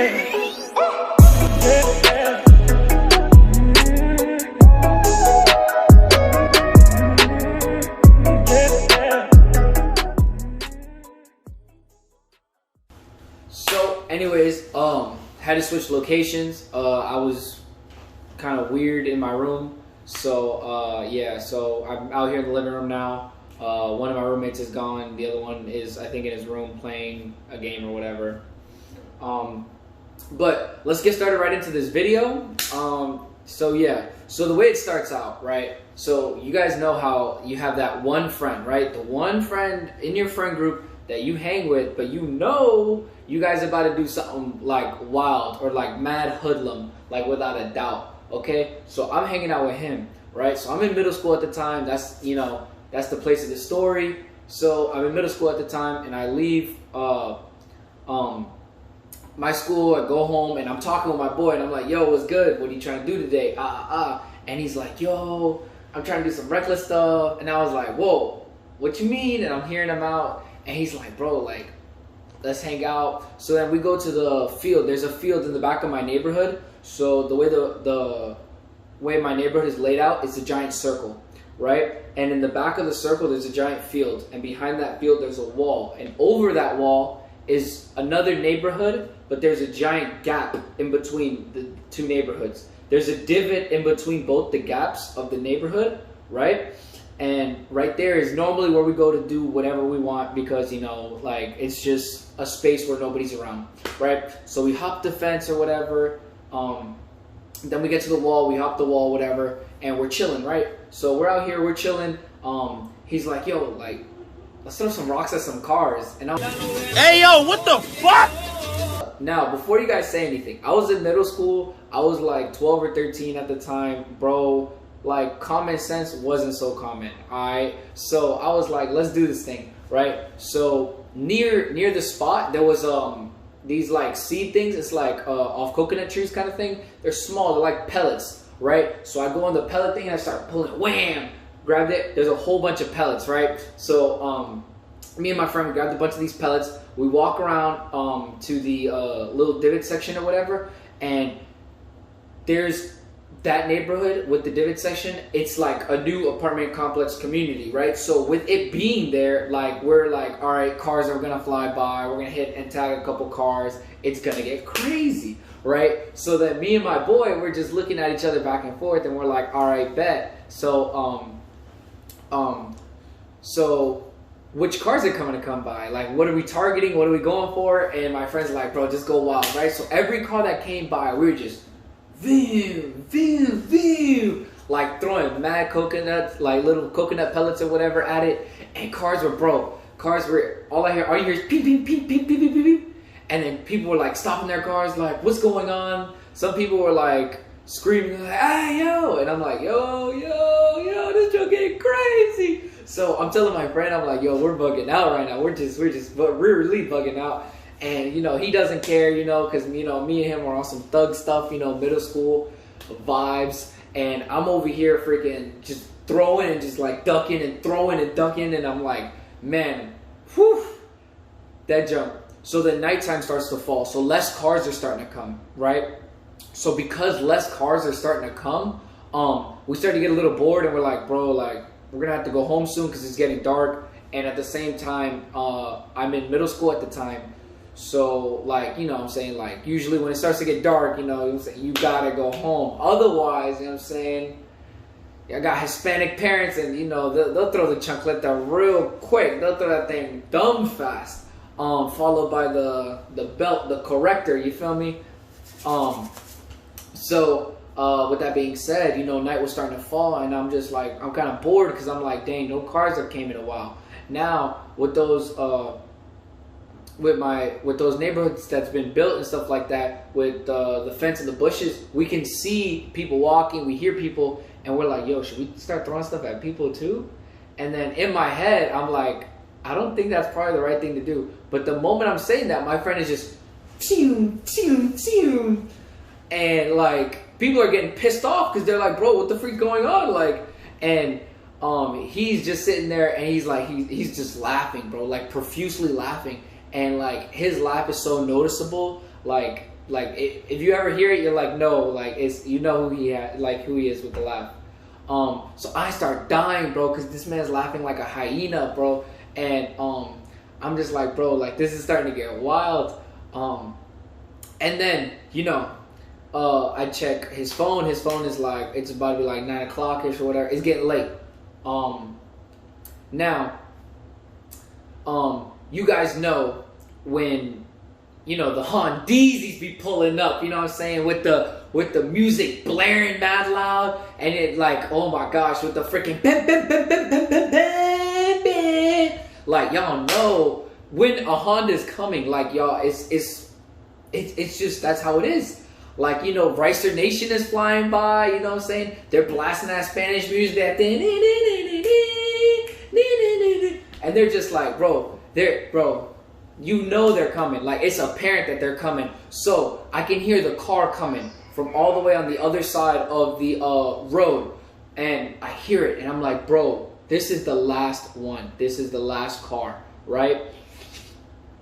So anyways, had to switch locations. I was kind of weird in my room. So yeah, so I'm out here in the living room now. One of my roommates is gone. The other one is, I think, in his room playing a game or whatever. But let's get started right into this video. So yeah, so the way it starts out, right? So you guys know how you have that one friend, right? The one friend in your friend group that you hang with, but you know you guys are about to do something like wild or like mad hoodlum, like without a doubt, okay? So I'm hanging out with him, right? So I'm in middle school at the time. That's, you know, that's the place of the story. So I'm in middle school at the time, and I leave my school, I go home, and I'm talking with my boy, and I'm like, yo, what's good? What are you trying to do today? And he's like, yo, I'm trying to do some reckless stuff. And I was like, whoa, what you mean? And I'm hearing him out, and he's like, bro, like, let's hang out. So then we go to the field. There's a field in the back of my neighborhood. So the way the way my neighborhood is laid out, it's a giant circle, right? And in the back of the circle, there's a giant field. And behind that field, there's a wall. And over that wall is another neighborhood, but there's a giant gap in between the two neighborhoods. There's a divot in between both the gaps of the neighborhood, right? And right there is normally where we go to do whatever we want because, you know, like, it's just a space where nobody's around, right? So we hop the fence or whatever. Then we get to the wall, we hop the wall, whatever, and we're chilling, right? So we're out here, we're chilling. He's like, yo, like, let's throw some rocks at some cars. And I'm like, hey, yo, what the fuck? Now, before you guys say anything, I was in middle school. I was like 12 or 13 at the time, bro. Like, common sense wasn't so common, alright? So I was like, let's do this thing, right? So near the spot, there was these like seed things. It's like off coconut trees kind of thing. They're small, they're like pellets, right? So I go on the pellet thing and I start pulling, wham! Grabbed it. There's a whole bunch of pellets, right? So me and my friend, we grabbed a bunch of these pellets. We walk around to the little divot section or whatever, and there's that neighborhood with the divot section. It's like a new apartment complex community, right? So with it being there, like, we're like, all right, cars are gonna fly by, we're gonna hit and tag a couple cars, it's gonna get crazy, right? So then me and my boy, we're just looking at each other back and forth, and we're like, all right, bet. So so which cars are coming to come by? Like, what are we targeting? What are we going for? And my friend's like, bro, just go wild, right? So every car that came by, we were just vroom, vroom, vroom, like throwing mad coconuts, like little coconut pellets or whatever at it. And cars were, all I hear is beep, beep, beep, beep, beep, beep, beep, beep. And then people were like stopping their cars, like, what's going on? Some people were like screaming, like, ah, yo. And I'm like, yo, this joke getting crazy. So I'm telling my friend, I'm like, yo, we're bugging out right now. We're really bugging out. And, you know, he doesn't care, you know, because, you know, me and him are on some thug stuff, you know, middle school vibes. And I'm over here freaking just throwing and just like ducking and throwing and ducking. And I'm like, man, whew, that jump. So the nighttime starts to fall. So less cars are starting to come, right? So because less cars are starting to come, we start to get a little bored, and we're like, bro, like, we're going to have to go home soon because it's getting dark. And at the same time, I'm in middle school at the time. So, like, you know what I'm saying? Like, usually when it starts to get dark, you know, you got to go home. Otherwise, you know what I'm saying? I got Hispanic parents, and, you know, they'll throw the chancleta real quick. They'll throw that thing dumb fast. Followed by the belt, the corrector, you feel me? So with that being said, you know, night was starting to fall, and I'm just like, I'm kind of bored because I'm like, dang, no cars have came in a while. Now with those with those neighborhoods that's been built and stuff like that, with the fence and the bushes, we can see people walking, we hear people, and we're like, yo, should we start throwing stuff at people too? And then in my head, I'm like, I don't think that's probably the right thing to do. But the moment I'm saying that, my friend is just phew, phew, phew. And like, people are getting pissed off because they're like, bro, what the freak going on? Like, and he's just sitting there, and he's like, he's just laughing, bro, like profusely laughing. And like, his laugh is so noticeable. Like, if you ever hear it, you're like, no, like it's, you know who he is with the laugh. So I start dying, bro, because this man's laughing like a hyena, bro, and I'm just like, bro, like this is starting to get wild. And then I check his phone. His phone is like, it's about to be like 9 o'clock-ish or whatever. It's getting late. Now, you guys know when, the Hondeezies be pulling up, you know what I'm saying, with the music blaring mad loud, and it like, oh my gosh, with the freaking bam, bam, bam, bam, bam, bam, bam, bam. Like, y'all know when a Honda's coming, like, y'all, it's just, that's how it is. Like, Ricer Nation is flying by, you know what I'm saying? They're blasting that Spanish music, that thing, and they're just like, bro, they're coming. Like, it's apparent that they're coming. So I can hear the car coming from all the way on the other side of the road, and I hear it, and I'm like, bro, this is the last one. This is the last car, right?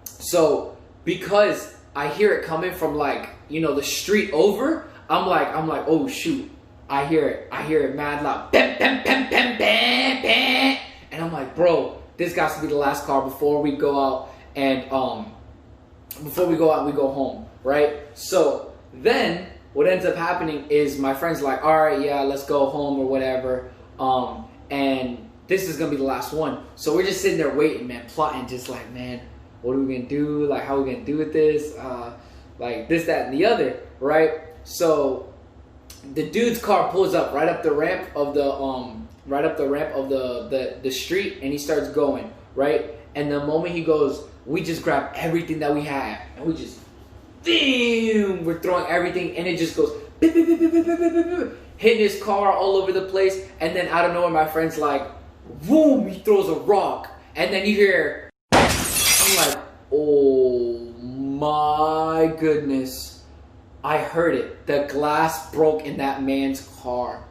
So because I hear it coming from like, the street over, I'm like, oh shoot, I hear it mad loud, bam, bam, bam, bam, bam, bam. And I'm like, bro, this got to be the last car before we go out and we go home, right? So then what ends up happening is my friend's like, all right, yeah, let's go home or whatever, and this is gonna be the last one. So we're just sitting there waiting, man, plotting, just like, man, what are we gonna do? Like, how are we gonna do with this? Like this, that, and the other, right? So the dude's car pulls up right up the ramp of the street, and he starts going, right? And the moment he goes, we just grab everything that we have, and we just, boom, we're throwing everything, and it just goes, beep, beep, beep, beep, beep, beep, beep, beep, hitting his car all over the place. And then out of nowhere, my friend's like, boom, he throws a rock, and then you hear, I'm like, oh my goodness, I heard it. The glass broke in that man's car.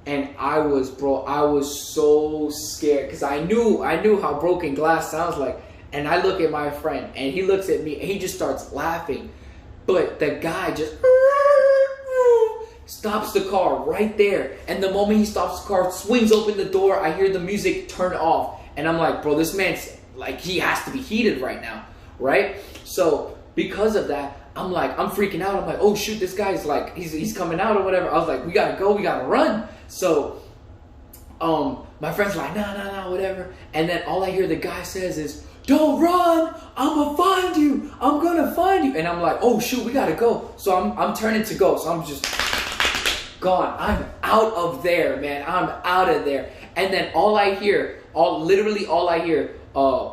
And I was so scared, because I knew how broken glass sounds like. And I look at my friend, and he looks at me, and he just starts laughing. But the guy just stops the car right there. And the moment he stops the car, swings open the door, I hear the music turn off. And I'm like, bro, this man's like, he has to be heated right now, right? So because of that, I'm freaking out. I'm like, oh shoot, this guy's like, he's coming out or whatever. I was like, we gotta go, we gotta run. So my friend's like, nah, whatever. And then all I hear the guy says is, don't run, I'm gonna find you, I'm gonna find you. And I'm like, oh shoot, we gotta go. So I'm turning to go. So I'm just gone. I'm out of there, man. I'm out of there. And then all I hear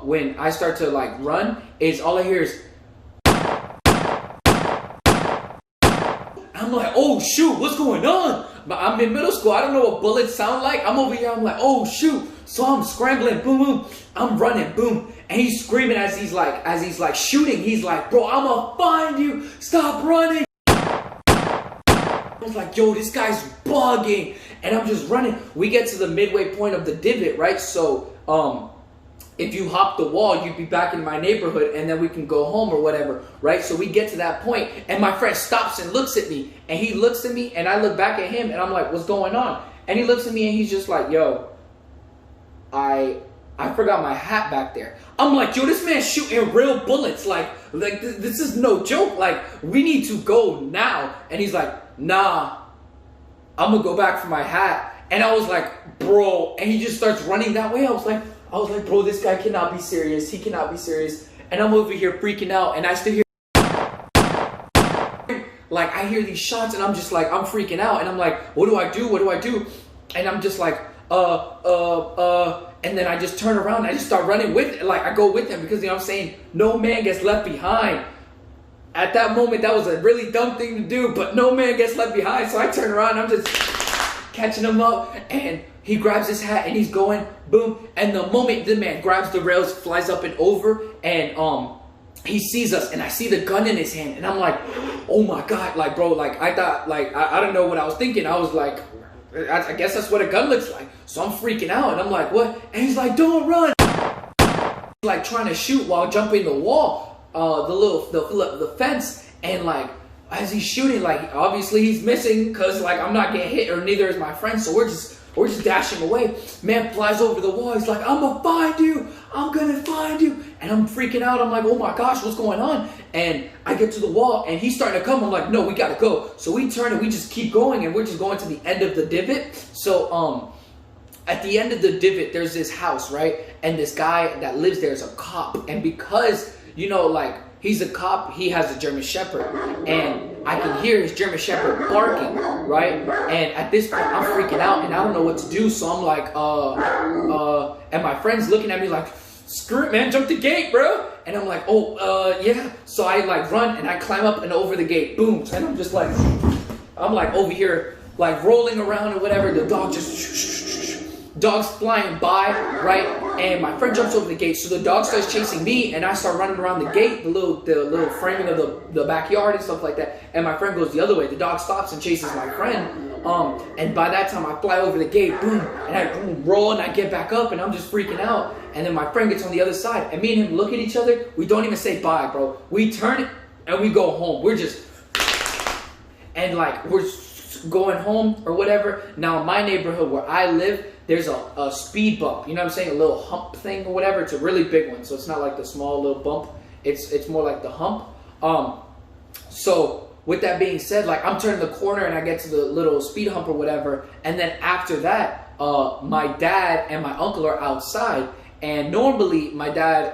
when I start to like run is, all I hear is, I'm like, oh shoot, what's going on? But I'm in middle school, I don't know what bullets sound like. I'm over here, I'm like, oh shoot. So I'm scrambling, boom, boom. I'm running, boom. And he's screaming as he's like shooting. He's like, bro, I'm gonna find you. Stop running. I was like, yo, this guy's bugging. And I'm just running. We get to the midway point of the divot, right? So, if you hop the wall, you'd be back in my neighborhood, and then we can go home or whatever, right? So we get to that point, and my friend stops and looks at me, and he looks at me, and I look back at him, and I'm like, what's going on? And he looks at me, and he's just like, yo, I forgot my hat back there. I'm like, yo, this man's shooting real bullets. Like this is no joke. Like, we need to go now. And he's like, nah, I'm gonna go back for my hat. And I was like, bro, and he just starts running that way. I was like, bro, this guy cannot be serious. He cannot be serious. And I'm over here freaking out, and I still hear, like, I hear these shots, and I'm just like, I'm freaking out, and I'm like, what do I do? What do I do? And I'm just like, and then I just turn around, and I just start running with, like, I go with him, because, you know what I'm saying, no man gets left behind. At that moment, that was a really dumb thing to do, but no man gets left behind. So I turn around, and I'm just catching him up, and he grabs his hat, and he's going, boom. And the moment the man grabs the rails, flies up and over, and he sees us, and I see the gun in his hand, and I'm like, oh my God, like, bro, like, I thought, like, I don't know what I was thinking. I was like, I guess that's what a gun looks like. So I'm freaking out, and I'm like, what? And he's like, don't run. Like, trying to shoot while jumping the wall, the fence, and like, as he's shooting, like obviously he's missing because like I'm not getting hit or neither is my friend, so we're just dashing away. Man flies over the wall. He's like, I'm gonna find you. I'm gonna find you. And I'm freaking out. I'm like, oh my gosh, what's going on? And I get to the wall and he's starting to come. I'm like, no, we gotta go. So we turn and we just keep going and we're just going to the end of the divot. So at the end of the divot, there's this house, right? And this guy that lives there is a cop. And because, you know, like, he's a cop, he has a German Shepherd. And I can hear his German Shepherd barking, right? And at this point, I'm freaking out and I don't know what to do. So I'm like, and my friend's looking at me like, screw it, man, jump the gate, bro. And I'm like, oh, yeah. So I like run and I climb up and over the gate, boom. And I'm just like, I'm like over here, like rolling around or whatever. The dog just, dog's flying by, right? And my friend jumps over the gate. So the dog starts chasing me and I start running around the gate, the little framing of the backyard and stuff like that. And my friend goes the other way. The dog stops and chases my friend. And by that time I fly over the gate, boom, and I roll and I get back up and I'm just freaking out. And then my friend gets on the other side and me and him look at each other. We don't even say bye, bro. We turn and we go home. We're just, and like we're going home or whatever. Now in my neighborhood where I live, there's a speed bump, you know what I'm saying? A little hump thing or whatever. It's a really big one. So it's not like the small little bump. It's more like the hump. So with that being said, like I'm turning the corner and I get to the little speed hump or whatever. And then after that, my dad and my uncle are outside. And normally my dad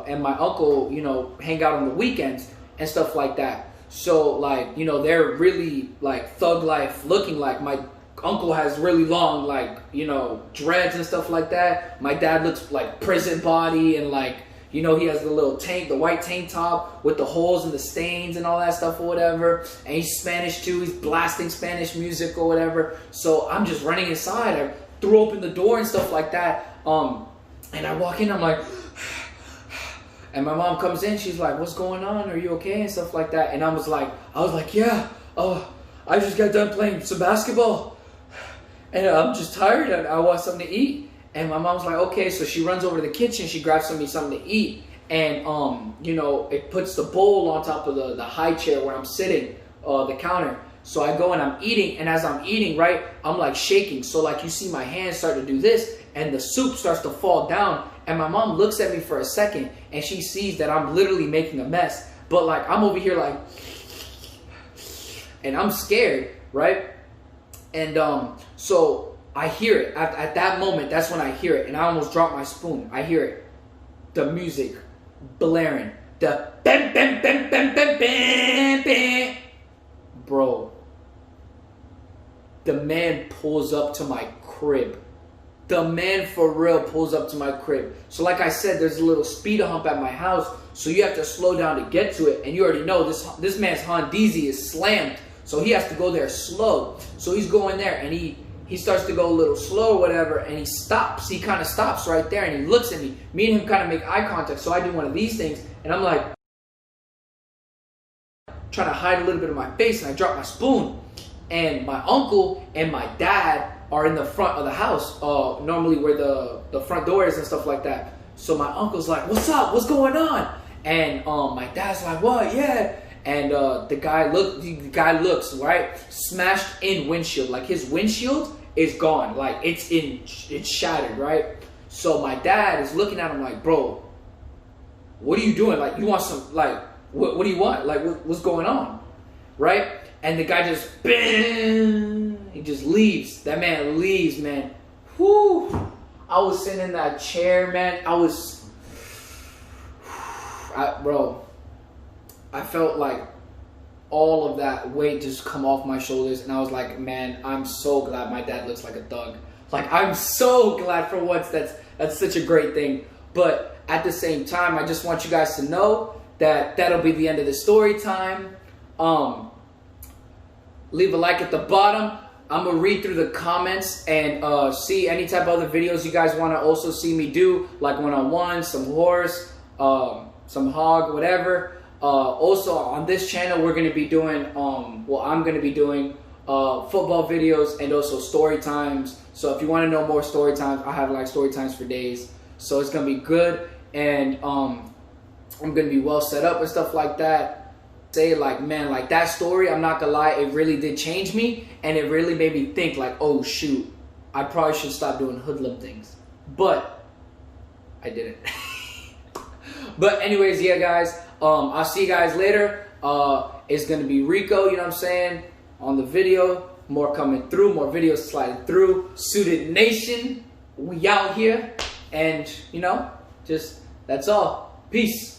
and my uncle, you know, hang out on the weekends and stuff like that. So like, you know, they're really like thug life looking. Like my uncle has really long, like, you know, dreads and stuff like that. My dad looks like prison body and like, you know, he has the little tank, the white tank top with the holes and the stains and all that stuff or whatever. And he's Spanish too. He's blasting Spanish music or whatever. So I'm just running inside. I threw open the door and stuff like that. And I walk in, I'm like, and my mom comes in. She's like, what's going on? Are you okay? And stuff like that. And I was like, yeah, I just got done playing some basketball. And I'm just tired and I want something to eat. And my mom's like, okay. So she runs over to the kitchen. She grabs me something to eat. And, you know, it puts the bowl on top of the high chair where I'm sitting, the counter. So I go and I'm eating. And as I'm eating, right, I'm like shaking. So like you see my hands start to do this. And the soup starts to fall down. And my mom looks at me for a second. And she sees that I'm literally making a mess. But like I'm over here like, and I'm scared, right? And so I hear it. At that moment, that's when I hear it. And I almost dropped my spoon. I hear it. The music blaring. The bam, bam, bam, bam, bam, bam, bam. Bro. The man pulls up to my crib. The man for real pulls up to my crib. So like I said, there's a little speed hump at my house. So you have to slow down to get to it. And you already know this man's Hondeezy is slammed. So he has to go there slow. So he's going there and he starts to go a little slow or whatever and he stops. He kind of stops right there and he looks at me. Me and him kind of make eye contact. So I do one of these things and I'm like trying to hide a little bit of my face and I drop my spoon. And my uncle and my dad are in the front of the house, normally where the front door is and stuff like that. So my uncle's like, what's up? What's going on? And my dad's like, what? Yeah. And the guy looks, right? Smashed in windshield. Like his windshield is gone. Like it's shattered, right? So my dad is looking at him like, bro, what are you doing? Like, you want some, like, what do you want? Like, what's going on? Right? And the guy just, bam, he just leaves. That man leaves, man. Whew. I was sitting in that chair, man. Bro, I felt like all of that weight just come off my shoulders. And I was like, man, I'm so glad my dad looks like a thug. Like, I'm so glad for once. That's such a great thing. But at the same time, I just want you guys to know that that'll be the end of the story time. Leave a like at the bottom. I'm going to read through the comments and see any type of other videos you guys want to also see me do. Like one-on-one, some horse, some hog, whatever. Also, on this channel, we're going to be doing, I'm going to be doing football videos and also story times. So if you want to know more story times, I have like story times for days. So it's going to be good. And I'm going to be well set up and stuff like that. say like, man, like that story, I'm not gonna lie, it really did change me, and it really made me think like, oh shoot, I probably should stop doing hoodlum things. But I didn't. But anyways, yeah guys, I'll see you guys later. It's gonna be Rico, you know what I'm saying, on the video. More coming through, more videos sliding through. Suited Nation, we out here. And, you know, just, that's all. Peace.